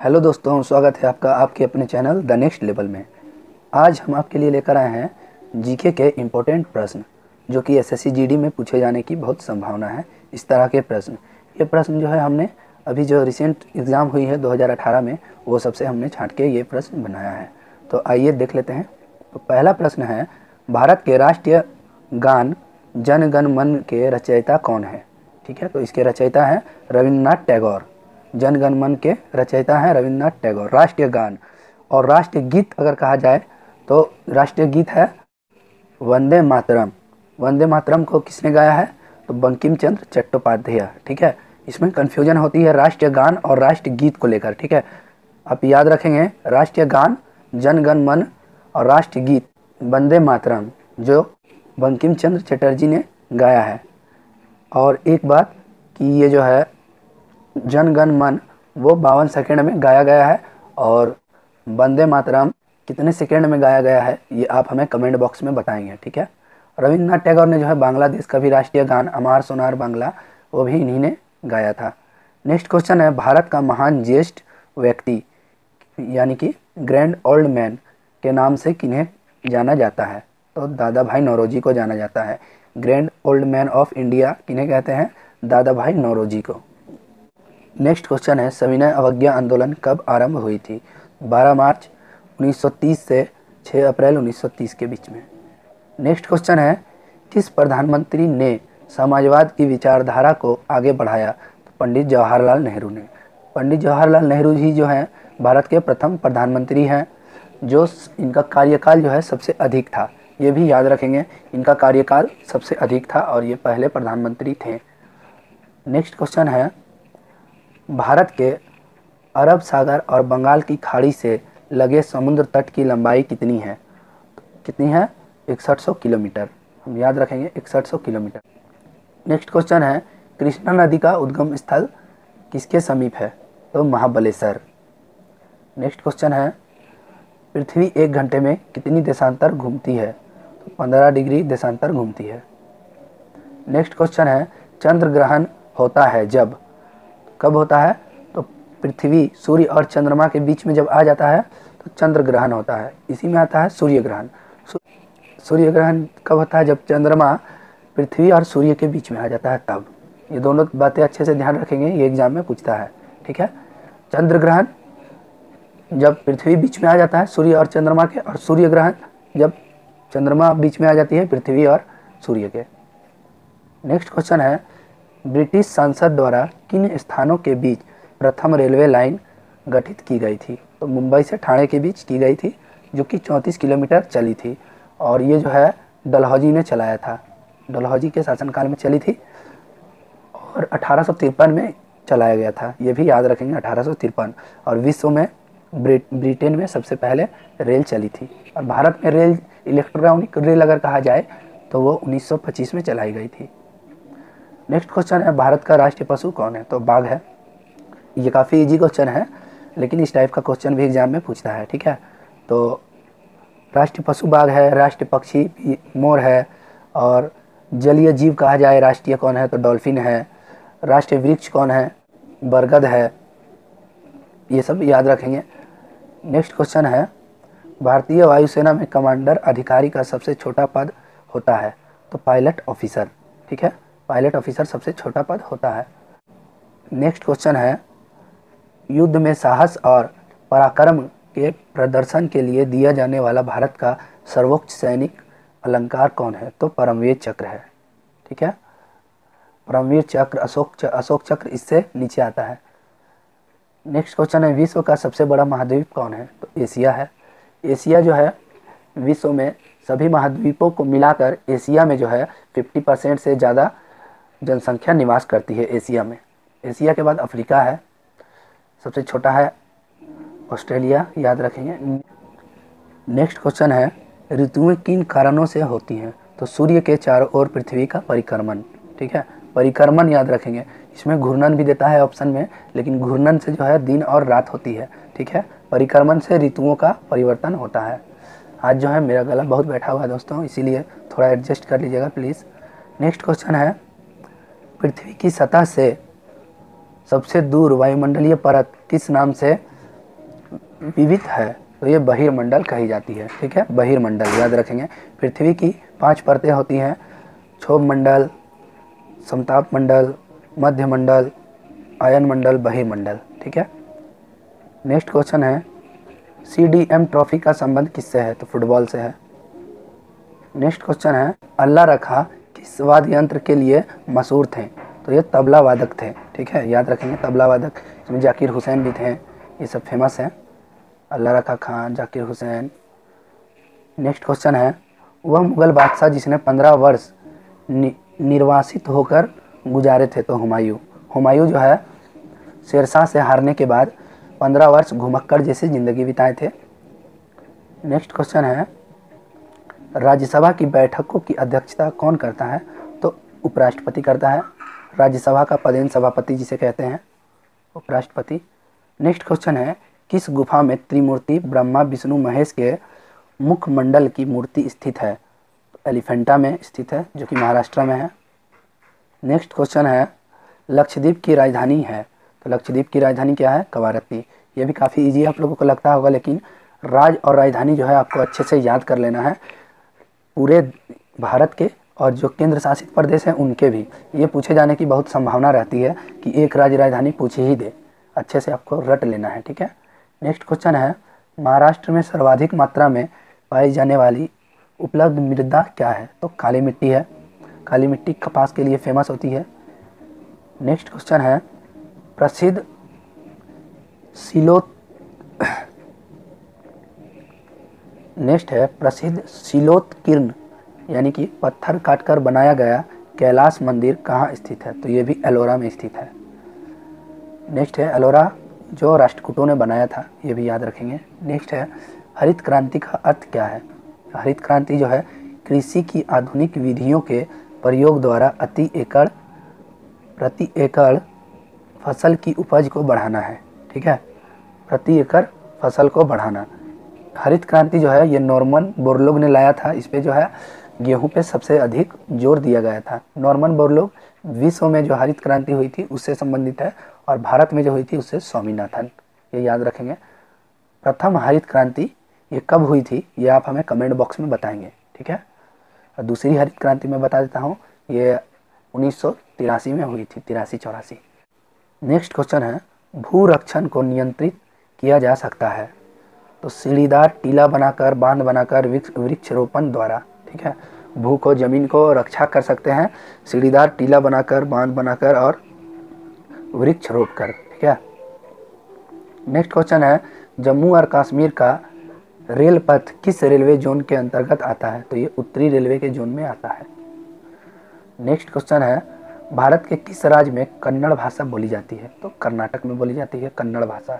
Hello दोस्तों, स्वागत है आपका आपके अपने चैनल द नेक्स्ट लेवल में। आज हम आपके लिए लेकर आए हैं जीके के इम्पोर्टेंट प्रश्न जो कि एसएससी जीडी में पूछे जाने की बहुत संभावना है। इस तरह के प्रश्न, ये प्रश्न जो है हमने अभी जो रिसेंट एग्ज़ाम हुई है 2018 में, वो सबसे हमने छांट के ये प्रश्न बनाया है। तो आइए देख लेते हैं। तो पहला प्रश्न है, भारत के राष्ट्रीय गान जन गण मन के रचयिता कौन है? ठीक है, तो इसके रचयिता हैं रविन्द्रनाथ टैगोर। जन गण मन के रचयिता हैं रविन्द्रनाथ टैगोर। राष्ट्रीय गान और राष्ट्रीय गीत अगर कहा जाए तो राष्ट्रीय गीत है वंदे मातरम। वंदे मातरम को किसने गाया है? तो बंकिम चंद्र चट्टोपाध्याय। ठीक है, इसमें कन्फ्यूजन होती है राष्ट्रीय गान और राष्ट्रीय गीत को लेकर। ठीक है, आप याद रखेंगे राष्ट्रीय गान जन गण मन और राष्ट्रीय गीत वंदे मातरम जो बंकिम चंद्र चटर्जी ने गाया है। और एक बात कि ये जो है जन गण मन वो 52 सेकेंड में गाया गया है और वंदे मातरम कितने सेकेंड में गाया गया है ये आप हमें कमेंट बॉक्स में बताएंगे। ठीक है, रविन्द्रनाथ टैगोर ने जो है बांग्लादेश का भी राष्ट्रीय गान अमार सोनार बांग्ला वो भी इन्हीं ने गाया था। नेक्स्ट क्वेश्चन है, भारत का महान ज्येष्ठ व्यक्ति यानी कि ग्रैंड ओल्ड मैन के नाम से किन्हें जाना जाता है? तो दादा भाई नौरोजी को जाना जाता है। Grand old man of India किन्हें कहते हैं? दादा भाई नौरोजी को। नेक्स्ट क्वेश्चन है, सविनय अवज्ञा आंदोलन कब आरंभ हुई थी? 12 मार्च 1930 से 6 अप्रैल 1930 के बीच में। नेक्स्ट क्वेश्चन है, किस प्रधानमंत्री ने समाजवाद की विचारधारा को आगे बढ़ाया? तो पंडित जवाहरलाल नेहरू ने। पंडित जवाहरलाल नेहरू जी जो हैं भारत के प्रथम प्रधानमंत्री हैं जो इनका कार्यकाल जो है सबसे अधिक था। ये भी याद रखेंगे, इनका कार्यकाल सबसे अधिक था और ये पहले प्रधानमंत्री थे। नेक्स्ट क्वेश्चन है, भारत के अरब सागर और बंगाल की खाड़ी से लगे समुद्र तट की लंबाई कितनी है? कितनी है? 6100 किलोमीटर। हम याद रखेंगे 6100 किलोमीटर। नेक्स्ट क्वेश्चन है, कृष्णा नदी का उद्गम स्थल किसके समीप है? तो महाबलेश्वर। नेक्स्ट क्वेश्चन है, पृथ्वी 1 घंटे में कितनी देशांतर घूमती है? तो 15 डिग्री देशांतर घूमती है। नेक्स्ट क्वेश्चन है, चंद्र ग्रहण होता है जब? कब होता है? तो पृथ्वी सूर्य और चंद्रमा के बीच में जब आ जाता है तो चंद्र ग्रहण होता है। इसी में आता है सूर्य ग्रहण। सूर्य ग्रहण कब होता है? जब चंद्रमा पृथ्वी और सूर्य के बीच में आ जाता है तब। ये दोनों बातें अच्छे से ध्यान रखेंगे, ये एग्जाम में पूछता है। ठीक है, चंद्र ग्रहण जब पृथ्वी बीच में आ जाता है सूर्य और चंद्रमा के, और सूर्य ग्रहण जब चंद्रमा बीच में आ जाती है पृथ्वी और सूर्य के। नेक्स्ट क्वेश्चन है, ब्रिटिश संसद द्वारा किन स्थानों के बीच प्रथम रेलवे लाइन गठित की गई थी? तो मुंबई से ठाणे के बीच की गई थी जो कि 34 किलोमीटर चली थी और ये जो है डलहौजी ने चलाया था। डलहौजी के शासनकाल में चली थी और 1853 में चलाया गया था। ये भी याद रखेंगे 1853। और विश्व में ब्रिटेन में सबसे पहले रेल चली थी। और भारत में रेल इलेक्ट्रॉनिक रेल अगर कहा जाए तो वो 1925 में चलाई गई थी। नेक्स्ट क्वेश्चन है, भारत का राष्ट्रीय पशु कौन है? तो बाघ है। ये काफ़ी इजी क्वेश्चन है लेकिन इस टाइप का क्वेश्चन भी एग्जाम में पूछता है। ठीक है, तो राष्ट्रीय पशु बाघ है, राष्ट्रीय पक्षी मोर है, और जलीय जीव कहा जाए राष्ट्रीय कौन है? तो डॉल्फिन है। राष्ट्रीय वृक्ष कौन है? बरगद है। ये सब याद रखेंगे। नेक्स्ट क्वेश्चन है, भारतीय वायुसेना में कमांडर अधिकारी का सबसे छोटा पद होता है? तो पायलट ऑफिसर। ठीक है, पायलट ऑफिसर सबसे छोटा पद होता है। नेक्स्ट क्वेश्चन है, युद्ध में साहस और पराक्रम के प्रदर्शन के लिए दिया जाने वाला भारत का सर्वोच्च सैनिक अलंकार कौन है? तो परमवीर चक्र है। ठीक है, परमवीर चक्र, अशोक चक्र इससे नीचे आता है। नेक्स्ट क्वेश्चन है, विश्व का सबसे बड़ा महाद्वीप कौन है? तो एशिया है। एशिया जो है विश्व में सभी महाद्वीपों को मिलाकर एशिया में जो है 50% से ज़्यादा जनसंख्या निवास करती है एशिया में। एशिया के बाद अफ्रीका है, सबसे छोटा है ऑस्ट्रेलिया, याद रखेंगे। नेक्स्ट क्वेश्चन है, ऋतुएं किन कारणों से होती हैं? तो सूर्य के चारों ओर पृथ्वी का परिक्रमण। ठीक है, परिक्रमण याद रखेंगे। इसमें घूर्णन भी देता है ऑप्शन में, लेकिन घूर्णन से जो है दिन और रात होती है। ठीक है, परिक्रमण से ऋतुओं का परिवर्तन होता है। आज जो है मेरा गला बहुत बैठा हुआ है दोस्तों, इसीलिए थोड़ा एडजस्ट कर लीजिएगा प्लीज़। नेक्स्ट क्वेश्चन है, पृथ्वी की सतह से सबसे दूर वायुमंडलीय परत किस नाम से विविध है तो ये बहिर्मंडल कही जाती है। ठीक है, बहिर्मंडल याद रखेंगे। पृथ्वी की 5 परतें होती हैं, क्षोभ मंडल, समताप मंडल, मध्य मंडल, आयन मंडल, बहिर्मंडल। ठीक है। नेक्स्ट क्वेश्चन है, CDM ट्रॉफी का संबंध किससे है? तो फुटबॉल से है। नेक्स्ट क्वेश्चन है, अल्लाह रखा किस वाद्य यंत्र के लिए मशहूर थे? तो ये तबला वादक थे। ठीक है, याद रखेंगे तबला वादक। इसमें जाकिर हुसैन भी थे, ये सब फेमस हैं, अल्लाह रखा खान, जाकिर हुसैन। नेक्स्ट क्वेश्चन है, वह मुगल बादशाह जिसने 15 वर्ष निर्वासित होकर गुजारे थे? तो हुमायूं। हुमायूं जो है शेरशाह से हारने के बाद 15 वर्ष घुमक्कड़ जैसी ज़िंदगी बिताए थे। नेक्स्ट क्वेश्चन है, राज्यसभा की बैठकों की अध्यक्षता कौन करता है? तो उपराष्ट्रपति करता है। राज्यसभा का पदेन सभापति जिसे कहते हैं, उपराष्ट्रपति। नेक्स्ट क्वेश्चन है, किस गुफा में त्रिमूर्ति ब्रह्मा विष्णु महेश के मुखमंडल की मूर्ति स्थित है? तो एलिफेंटा में स्थित है, जो कि महाराष्ट्र में है। नेक्स्ट क्वेश्चन है, लक्षद्वीप की राजधानी है? तो लक्षद्वीप की राजधानी क्या है? कवारत्ती। ये भी काफ़ी इजी आप लोगों को लगता होगा, लेकिन राज और राजधानी जो है आपको अच्छे से याद कर लेना है, पूरे भारत के और जो केंद्र शासित प्रदेश हैं उनके भी। ये पूछे जाने की बहुत संभावना रहती है कि एक राज्य राजधानी पूछ ही दे, अच्छे से आपको रट लेना है। ठीक है। नेक्स्ट क्वेश्चन है, महाराष्ट्र में सर्वाधिक मात्रा में पाई जाने वाली उपलब्ध मृदा क्या है? तो काली मिट्टी है। काली मिट्टी कपास के लिए फेमस होती है। नेक्स्ट क्वेश्चन है, प्रसिद्ध शिलोत्कीर्ण यानी कि पत्थर काटकर बनाया गया कैलाश मंदिर कहाँ स्थित है? तो ये भी एलोरा में स्थित है। नेक्स्ट है, एलोरा जो राष्ट्रकूटों ने बनाया था, ये भी याद रखेंगे। नेक्स्ट है, हरित क्रांति का अर्थ क्या है? हरित क्रांति जो है कृषि की आधुनिक विधियों के प्रयोग द्वारा प्रति एकड़ फसल की उपज को बढ़ाना है। ठीक है, प्रति एकड़ फसल को बढ़ाना। हरित क्रांति जो है ये नॉर्मन बोरलॉग ने लाया था। इस पे जो है गेहूं पे सबसे अधिक जोर दिया गया था। नॉर्मन बोरलॉग विश्व में जो हरित क्रांति हुई थी उससे संबंधित है, और भारत में जो हुई थी उससे स्वामीनाथन, ये याद रखेंगे। प्रथम हरित क्रांति ये कब हुई थी ये आप हमें कमेंट बॉक्स में बताएंगे। ठीक है, और दूसरी हरित क्रांति मैं बता देता हूँ, ये 1983 में हुई थी, 83-84। नेक्स्ट क्वेश्चन है, भूरक्षण को नियंत्रित किया जा सकता है? तो सीढ़ीदार टीला बनाकर, बांध बनाकर, वृक्षारोपण द्वारा। ठीक है, भू को, जमीन को रक्षा कर सकते हैं सीढ़ीदार टीला बनाकर, बांध बनाकर और वृक्ष रोप कर। ठीक है। नेक्स्ट क्वेश्चन है, जम्मू और कश्मीर का रेल पथ किस रेलवे जोन के अंतर्गत आता है? तो ये उत्तरी रेलवे के जोन में आता है। नेक्स्ट क्वेश्चन है, भारत के किस राज्य में कन्नड़ भाषा बोली जाती है? तो कर्नाटक में बोली जाती है कन्नड़ भाषा।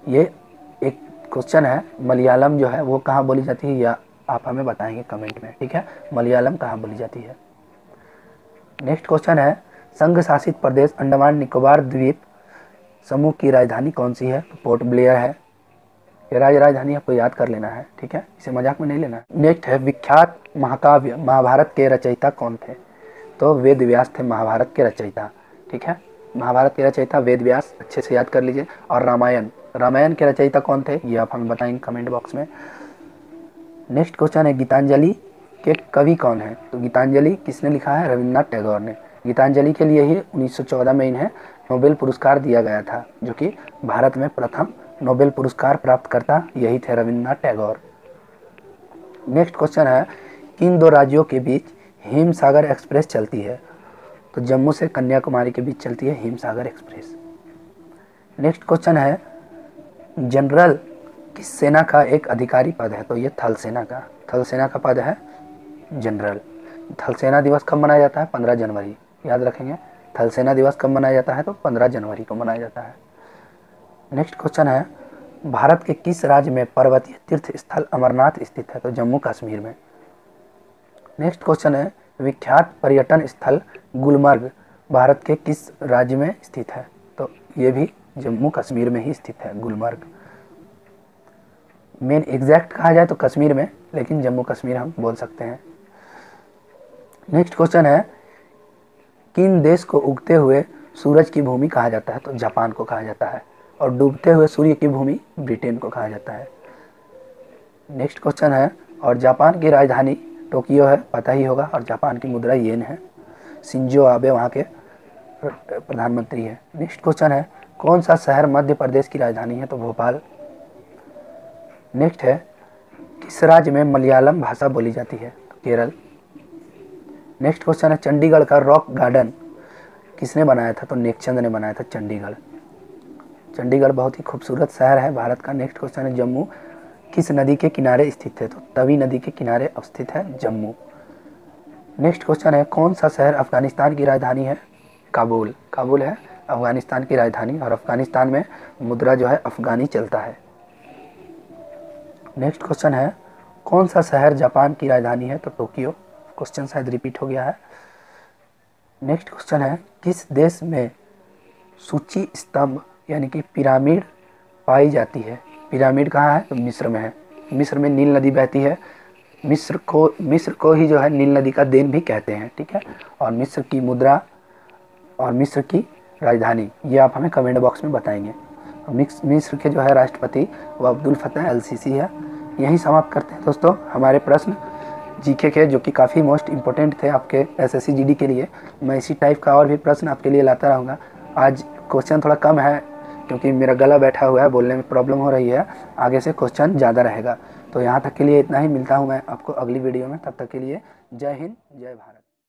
ये एक क्वेश्चन है, मलयालम जो है वो कहाँ बोली जाती है, या आप हमें बताएंगे कमेंट में। ठीक है, मलयालम कहाँ बोली जाती है। नेक्स्ट क्वेश्चन है, संघ शासित प्रदेश अंडमान निकोबार द्वीप समूह की राजधानी कौन सी है? तो पोर्ट ब्लेयर है। ये राजधानी आपको याद कर लेना है। ठीक है, इसे मजाक में नहीं लेना है। नेक्स्ट है, विख्यात महाकाव्य महाभारत के रचयिता कौन थे? तो वेद व्यास थे महाभारत के रचयिता। ठीक है, महाभारत के रचयिता वेद व्यास, अच्छे से याद कर लीजिए। और रामायण के रचयिता कौन थे ये आप हमें बताएंगे कमेंट बॉक्स में। नेक्स्ट क्वेश्चन है, गीतांजलि के कवि कौन है? तो गीतांजलि किसने लिखा है? रविन्द्रनाथ टैगोर ने। गीतांजलि के लिए ही 1914 में इन्हें नोबेल पुरस्कार दिया गया था, जो कि भारत में प्रथम नोबेल पुरस्कार प्राप्तकर्ता यही थे, रविन्द्रनाथ टैगोर। नेक्स्ट क्वेश्चन है, किन दो राज्यों के बीच हिमसागर एक्सप्रेस चलती है? तो जम्मू से कन्याकुमारी के बीच चलती है हिमसागर एक्सप्रेस। नेक्स्ट क्वेश्चन है, जनरल किस सेना का एक अधिकारी पद है? तो ये थल सेना का पद है जनरल। थल सेना दिवस कब मनाया जाता है? 15 जनवरी, याद रखेंगे। थल सेना दिवस कब मनाया जाता है? तो 15 जनवरी को मनाया जाता है। नेक्स्ट क्वेश्चन है, भारत के किस राज्य में पर्वतीय तीर्थ स्थल अमरनाथ स्थित है? तो जम्मू कश्मीर में। नेक्स्ट क्वेश्चन है, विख्यात पर्यटन स्थल गुलमर्ग भारत के किस राज्य में स्थित है? तो ये भी जम्मू कश्मीर में ही स्थित है, गुलमर्ग। मेन एग्जैक्ट कहा जाए तो कश्मीर में, लेकिन जम्मू कश्मीर हम बोल सकते हैं। नेक्स्ट क्वेश्चन है, किन देश को उगते हुए सूरज की भूमि कहा जाता है? तो जापान को कहा जाता है। और डूबते हुए सूर्य की भूमि ब्रिटेन को कहा जाता है। नेक्स्ट क्वेश्चन है, और जापान की राजधानी टोक्यो है, पता ही होगा, और जापान की मुद्रा येन है। शिंजो आबे वहाँ के प्रधानमंत्री है। नेक्स्ट क्वेश्चन है, कौन सा शहर मध्य प्रदेश की राजधानी है, तो भोपाल। नेक्स्ट है, किस राज्य में मलयालम भाषा बोली जाती है, तो केरल। नेक्स्ट क्वेश्चन है, चंडीगढ़ का रॉक गार्डन किसने बनाया था, तो नेकचंद ने बनाया था चंडीगढ़। चंडीगढ़ बहुत ही खूबसूरत शहर है भारत का। नेक्स्ट क्वेश्चन है, जम्मू किस नदी के किनारे स्थित है, तो तवी नदी के किनारे स्थित है जम्मू। नेक्स्ट क्वेश्चन है, कौन सा शहर अफगानिस्तान की राजधानी है, काबुल। काबुल है अफगानिस्तान की राजधानी, और अफगानिस्तान में मुद्रा जो है अफगानी चलता है। नेक्स्ट क्वेश्चन है, कौन सा शहर जापान की राजधानी है, तो टोक्यो। क्वेश्चन शायद रिपीट हो गया है। नेक्स्ट क्वेश्चन है, किस देश में सूची स्तंभ यानी कि पिरामिड पाई जाती है। पिरामिड कहाँ है, तो मिस्र में है। मिस्र में नील नदी बहती है। मिस्र को ही जो है नील नदी का देन भी कहते हैं, ठीक है। और मिस्र की मुद्रा और मिस्र की राजधानी ये आप हमें कमेंट बॉक्स में बताएंगे। मिस्र के जो है राष्ट्रपति वो अब्दुल फतेह अल सीसी है। यही समाप्त करते हैं दोस्तों हमारे प्रश्न जीके के, जो कि काफ़ी मोस्ट इम्पोर्टेंट थे आपके एसएससी जीडी के लिए। मैं इसी टाइप का और भी प्रश्न आपके लिए लाता रहूँगा। आज क्वेश्चन थोड़ा कम है क्योंकि मेरा गला बैठा हुआ है, बोलने में प्रॉब्लम हो रही है। आगे से क्वेश्चन ज़्यादा रहेगा। तो यहाँ तक के लिए इतना ही, मिलता हूँ मैं आपको अगली वीडियो में। तब तक के लिए जय हिंद, जय भारत।